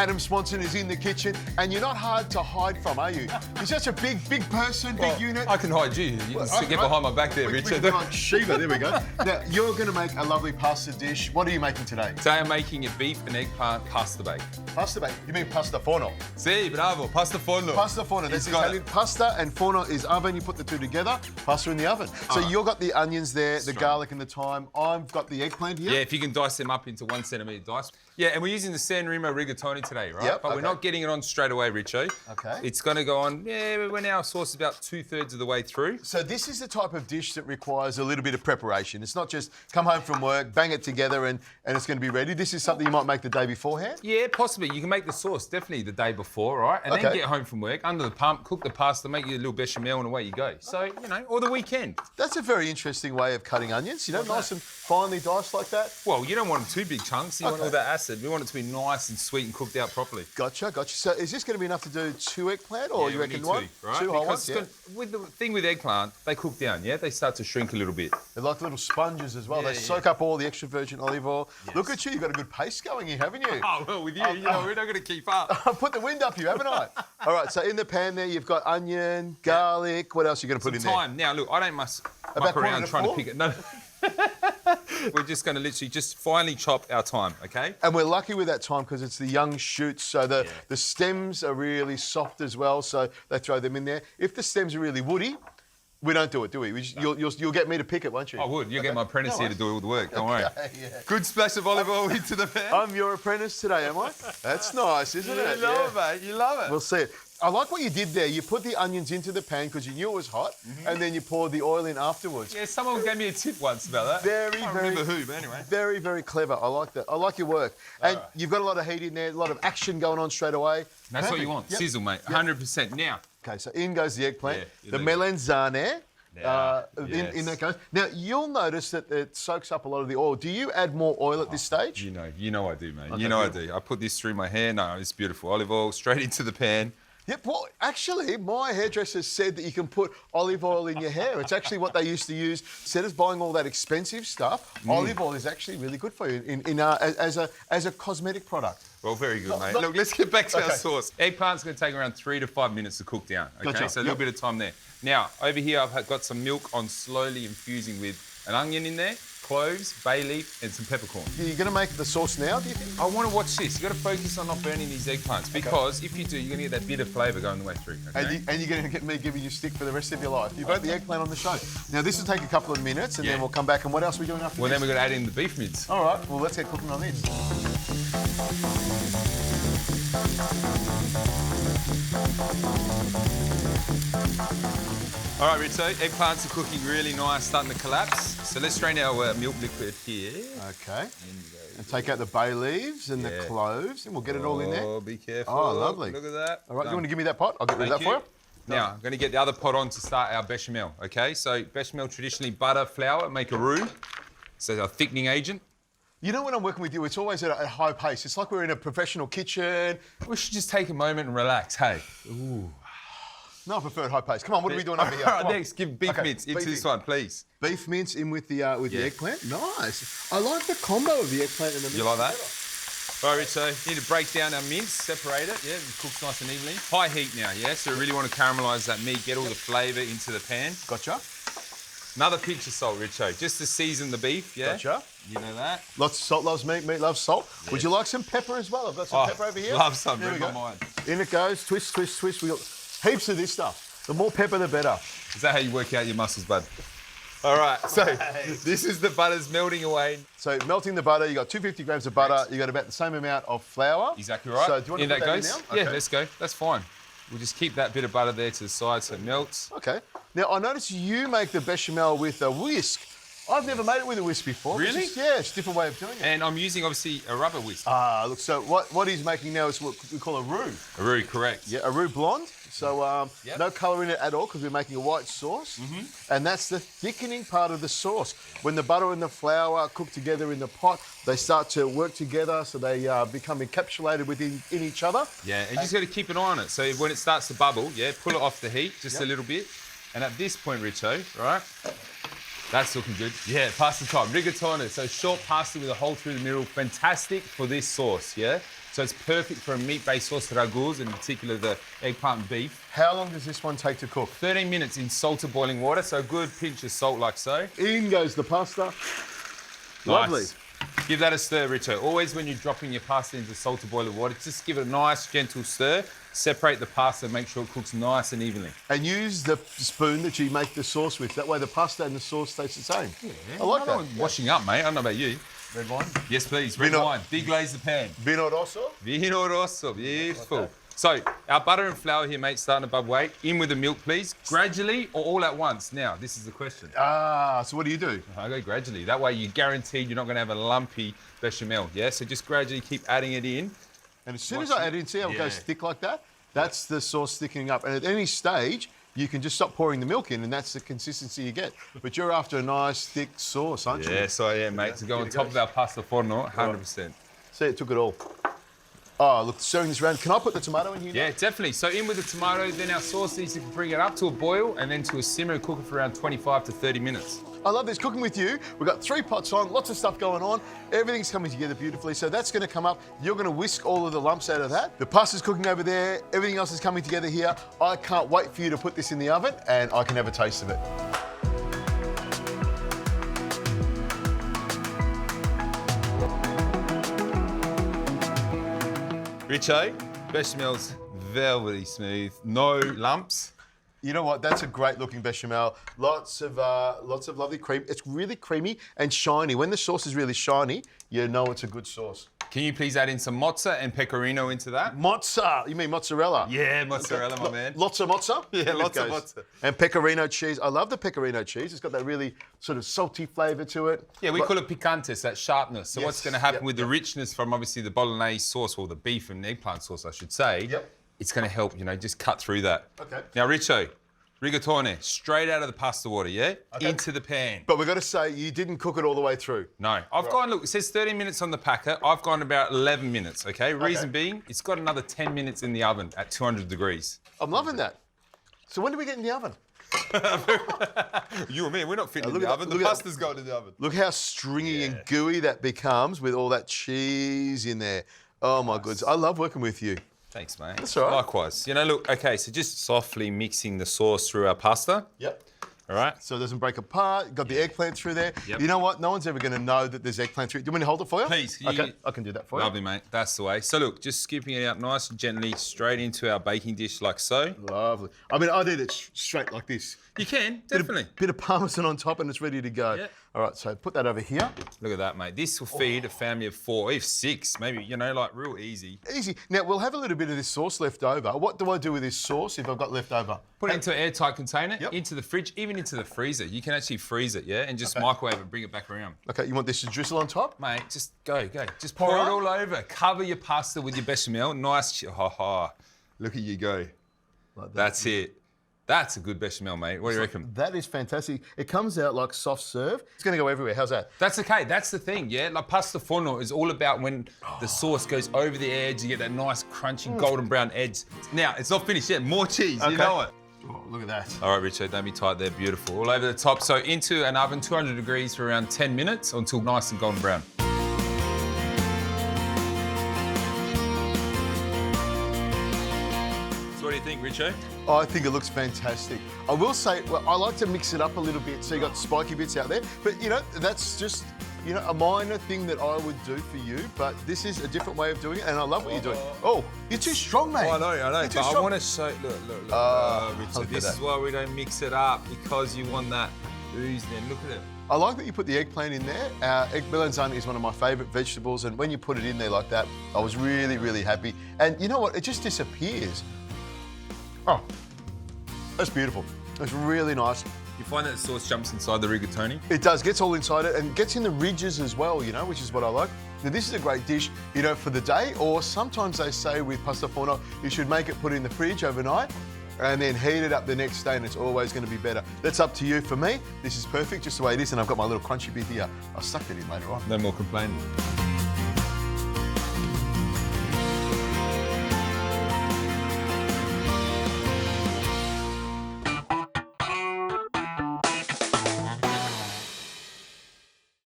Adam Swanson is in the kitchen, and you're not hard to hide from, are you? You're such a big person, big unit. I can hide you. You can get behind my back there, Richard. We're like Shiva, there we go. Now, you're going to make a lovely pasta dish. What are you making today? Today I'm making a beef and eggplant pasta bake. Pasta bake? You mean pasta forno? Sì, bravo, pasta forno. Pasta forno, that's Italian. Pasta and forno is oven, you put the two together, pasta in the oven. So you've got the onions there, the garlic and the thyme. I've got the eggplant here. Yeah, if you can dice them up into 1 centimetre dice. Yeah, and we're using the San Remo rigatoni today, right? Yep, but we're not getting it on straight away, Richo. Okay. It's going to go on, we're now sauce is about 2/3 of the way through. So this is the type of dish that requires a little bit of preparation. It's not just come home from work, bang it together and it's going to be ready. This is something you might make the day beforehand? Yeah, possibly. You can make the sauce definitely the day before, right? And then get home from work, under the pump, cook the pasta, make you a little bechamel and away you go. So, or the weekend. That's a very interesting way of cutting onions, nice and finely diced like that. Well, you don't want them too big chunks. You want all that acid. We want it to be nice and sweet and cooked out properly. Gotcha. So is this going to be enough to do 2 eggplant or you reckon 1? Right? 2 whole ones, with the thing with eggplant, they cook down, They start to shrink a little bit. They're like little sponges as well. They soak up all the extra virgin olive oil. Yes. Look at you, you've got a good pace going here, haven't you? Oh, well, with you, we're not going to keep up. I've put the wind up you, haven't I? All right, so in the pan there, you've got onion, garlic. What else are you going to put in there? Time. Now, look, I don't muck around trying to pick it. No. We're just going to literally just finely chop our thyme, okay? And we're lucky with that thyme because it's the young shoots, so the stems are really soft as well, so they throw them in there. If the stems are really woody, we don't do it, do we? You'll get me to pick it, won't you? I would. You'll get my apprentice here to do all the work, don't worry. Good splash of olive oil into the pan. I'm your apprentice today, am I? That's nice, isn't it? You love it, mate. You love it. We'll see it. I like what you did there. You put the onions into the pan because you knew it was hot, and then you poured the oil in afterwards. Yeah, someone gave me a tip once about that. Very, I can't remember who, but anyway. Very, very clever. I like that. I like your work. And you've got a lot of heat in there, a lot of action going on straight away. That's what you want. Yep. Sizzle, mate. 100%. Now. Okay, so in goes the eggplant. The melanzane. In that goes. Now, you'll notice that it soaks up a lot of the oil. Do you add more oil at this stage? You know I do, mate. Okay, I do. I put this through my hair. No, it's beautiful. Olive oil straight into the pan. Yep, well, actually, my hairdresser said that you can put olive oil in your hair. It's actually what they used to use. Instead of buying all that expensive stuff, olive oil is actually really good for you as a cosmetic product. Well, very good, mate. Look, let's get back to our sauce. Eggplant's going to take around 3 to 5 minutes to cook down, okay? Gotcha. So a little bit of time there. Now, over here, I've got some milk on slowly infusing with an onion in there, cloves, bay leaf, and some peppercorn. Are you going to make the sauce now, do you think? I want to watch this. You've got to focus on not burning these eggplants because if you do, you're going to get that bitter flavour going the way through. Okay? And you're going to get me giving you stick for the rest of your life. You've got the eggplant on the show. Now, this will take a couple of minutes and then we'll come back. And what else are we doing after this? Well, then we've got to add in the beef mince. All right, well, let's get cooking on this. All right, Rizzo, eggplants are cooking really nice, starting to collapse. So let's strain our milk liquid here. Okay. And take out the bay leaves and the cloves, and we'll get it all in there. Oh, be careful. Oh, lovely. Look at that. All right, you want to give me that pot? I'll get rid of that for you. Now, I'm going to get the other pot on to start our bechamel, okay? So bechamel, traditionally butter, flour, make a roux. So our thickening agent. You know, when I'm working with you, it's always at a high pace. It's like we're in a professional kitchen. We should just take a moment and relax, hey? Ooh. No, I prefer high pace. Come on, what are we doing over here? All right, next, give beef mince into this one, please. Beef mince in with the eggplant. Nice. I like the combo of the eggplant and the mince. You like that? All right, Rich, so you need to break down our mince, separate it, it cooks nice and evenly. High heat now, so we really want to caramelise that meat, get all the flavour into the pan. Gotcha. Another pinch of salt, Richo, just to season the beef, Gotcha. You know that. Lots of salt loves meat, meat loves salt. Yes. Would you like some pepper as well? I've got some pepper over here. Love some, read my mind. In it goes, twist, twist, twist. We got heaps of this stuff. The more pepper, the better. Is that how you work out your muscles, bud? All right, so this is the butter's melting away. So melting the butter, you got 250 grams of butter, you got about the same amount of flour. Exactly right. So do you want to put that in now? Yeah, let's go. That's fine. We'll just keep that bit of butter there to the side so it melts. Okay. Now, I notice you make the bechamel with a whisk. I've never made it with a whisk before. Really? It's a different way of doing it. And I'm using, obviously, a rubber whisk. Look, so what he's making now is what we call a roux. A roux, correct. Yeah, a roux blonde. So no colour in it at all because we're making a white sauce. And that's the thickening part of the sauce. When the butter and the flour cook together in the pot, they start to work together so they become encapsulated within each other. Yeah, and you just got to keep an eye on it. So when it starts to bubble, pull it off the heat just a little bit. And at this point, Richo, right? That's looking good. Yeah, pasta time. Rigatoni. So short pasta with a hole through the middle. Fantastic for this sauce, So it's perfect for a meat-based sauce, ragouts, in particular the eggplant beef. How long does this one take to cook? 13 minutes in salted boiling water, so a good pinch of salt like so. In goes the pasta. Nice. Lovely. Give that a stir, Richo. Always when you're dropping your pasta into salted boiling water, just give it a nice, gentle stir. Separate the pasta, make sure it cooks nice and evenly. And use the spoon that you make the sauce with. That way the pasta and the sauce taste the same. Yeah, I like that. Washing up, mate. I don't know about you. Red wine? Yes, please. Red wine. Deglaze the pan. Vino rosso? Vino rosso. Beautiful. So, our butter and flour here, mate, starting above weight. In with the milk, please. Gradually or all at once? Now, this is the question. So what do you do? I go gradually. That way you're guaranteed you're not going to have a lumpy bechamel, yeah? So just gradually keep adding it in. And as soon as I add in, see how it goes thick like that? That's the sauce thickening up. And at any stage, you can just stop pouring the milk in and that's the consistency you get. But you're after a nice, thick sauce, aren't you? Yes, I am, mate. To go on top of our pasta forno, 100%. See, it took it all. Oh, look, stirring this around. Can I put the tomato in here? Yeah, definitely. So in with the tomato, then our sauce needs to bring it up to a boil and then to a simmer and cook it for around 25 to 30 minutes. I love this, cooking with you. We've got 3 pots on, lots of stuff going on. Everything's coming together beautifully. So that's going to come up. You're going to whisk all of the lumps out of that. The pasta's cooking over there. Everything else is coming together here. I can't wait for you to put this in the oven and I can have a taste of it. Richo, bechamel's velvety smooth, no lumps. You know what? That's a great looking bechamel. Lots of lovely cream. It's really creamy and shiny. When the sauce is really shiny, you know it's a good sauce. Can you please add in some mozza and pecorino into that? Mozza? You mean mozzarella? Yeah, mozzarella, my man. Lots of mozza? Yeah, lots of mozza. And pecorino cheese. I love the pecorino cheese. It's got that really sort of salty flavour to it. Yeah, we call it picantes, that sharpness. So Yes, what's going to happen with the richness from obviously the bolognese sauce, or the beef and eggplant sauce, I should say, it's going to help, you know, just cut through that. Okay. Now, Richo, rigatone, straight out of the pasta water, yeah? Okay. Into the pan. But we've got to say, you didn't cook it all the way through. No. I've gone, look, it says 30 minutes on the packer. I've gone about 11 minutes, okay? Reason being, it's got another 10 minutes in the oven at 200 degrees. I'm loving that. So when do we get in the oven? You and me, we're not fitting in the oven. The pasta's going in the oven. Look how stringy and gooey that becomes with all that cheese in there. Oh, my goodness. I love working with you. Thanks, mate. That's all right. Likewise. You know, look, okay, so just softly mixing the sauce through our pasta. Yep. All right. So it doesn't break apart. Got the eggplant through there. Yep. You know what? No one's ever going to know that there's eggplant through it. Do you want me to hold it for you? Please. Okay, I can do that for you. Lovely, mate. That's the way. So look, just scooping it out nice and gently straight into our baking dish like so. Lovely. I mean, I did it straight like this. You can, definitely. Bit of parmesan on top and it's ready to go. Yep. All right, so put that over here. Look at that, mate. This will feed a family of 4, if 6, maybe, you know, like real easy. Easy. Now, we'll have a little bit of this sauce left over. What do I do with this sauce if I've got left over? Put it into an airtight container, into the fridge, even into the freezer. You can actually freeze it, yeah? And just microwave it, bring it back around. Okay, you want this to drizzle on top? Mate, just go. Just pour it all over. Cover your pasta with your bechamel. Nice. Look at you go. Like that. That's it. That's a good bechamel, mate. What do you reckon? That is fantastic. It comes out like soft serve. It's going to go everywhere. How's that? That's okay. That's the thing, yeah? Like pasta forno is all about when the sauce goes over the edge, you get that nice crunchy golden brown edge. Now, it's not finished yet. More cheese, you know it. Oh, look at that. All right, Richard, don't be tight there. Beautiful. All over the top. So into an oven, 200 degrees for around 10 minutes until nice and golden brown. So what do you think, Richo? I think it looks fantastic. I will say, well, I like to mix it up a little bit so you got spiky bits out there. But, you know, that's just, you know, a minor thing that I would do for you. But this is a different way of doing it, and I love what you're doing. Oh, you're too strong, mate. Oh, I know. But I want to show, look. Richard, this is why we don't mix it up, because you want that ooze then. Look at it. I like that you put the eggplant in there. Egg melanzane is one of my favourite vegetables, and when you put it in there like that, I was really, really happy. And you know what? It just disappears. Oh, that's beautiful. It's really nice. You find that the sauce jumps inside the rigatoni? It does, gets all inside it and gets in the ridges as well, you know, which is what I like. Now, this is a great dish, you know, for the day, or sometimes they say with pasta forno, you should make it, put it in the fridge overnight, and then heat it up the next day, and it's always going to be better. That's up to you. For me, this is perfect, just the way it is, and I've got my little crunchy bit here. I'll suck it in later on. No more complaining.